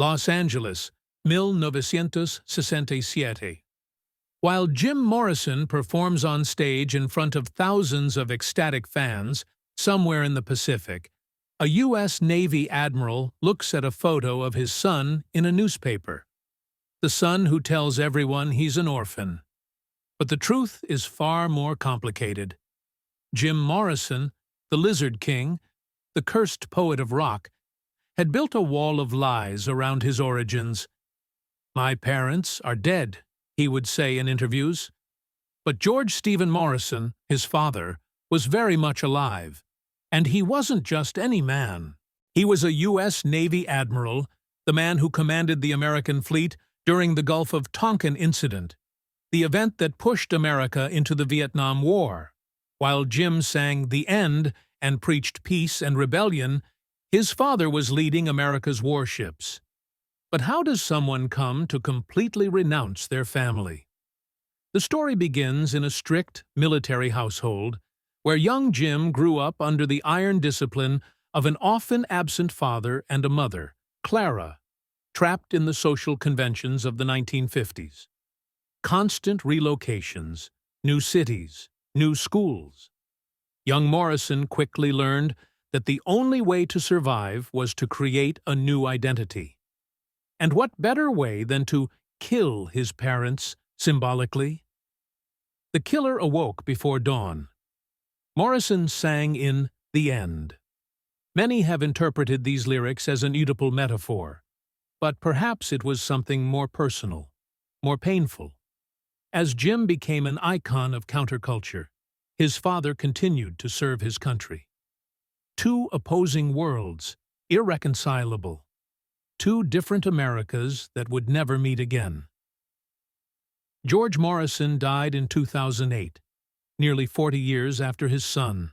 Los Angeles, 1967. While Jim Morrison performs on stage in front of thousands of ecstatic fans somewhere in the Pacific, a U.S. Navy admiral looks at a photo of his son in a newspaper. The son who tells everyone he's an orphan. But the truth is far more complicated. Jim Morrison, the Lizard King, the cursed poet of rock, had built a wall of lies around his origins. "My parents are dead," he would say in interviews. But George Stephen Morrison, his father, was very much alive. And he wasn't just any man. He was a U.S. Navy admiral, the man who commanded the American fleet during the Gulf of Tonkin incident, the event that pushed America into the Vietnam War. While Jim sang "The End" and preached peace and rebellion, his father was leading America's warships. But how does someone come to completely renounce their family? The story begins in a strict military household, where young Jim grew up under the iron discipline of an often absent father and a mother, Clara, trapped in the social conventions of the 1950s. Constant relocations, new cities, new schools. Young Morrison quickly learned that the only way to survive was to create a new identity. And what better way than to kill his parents, symbolically? The killer awoke before dawn. Morrison sang in "The End." Many have interpreted these lyrics as an Oedipal metaphor, but perhaps it was something more personal, more painful. As Jim became an icon of counterculture, his father continued to serve his country. Two opposing worlds, irreconcilable. Two different Americas that would never meet again. George Morrison died in 2008, nearly 40 years after his son.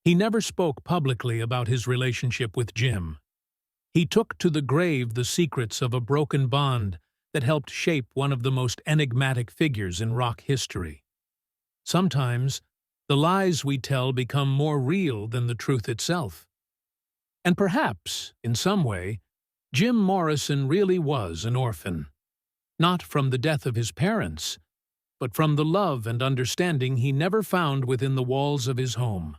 He never spoke publicly about his relationship with Jim. He took to the grave the secrets of a broken bond that helped shape one of the most enigmatic figures in rock history. Sometimes, the lies we tell become more real than the truth itself. And perhaps, in some way, Jim Morrison really was an orphan. Not from the death of his parents, but from the love and understanding he never found within the walls of his home.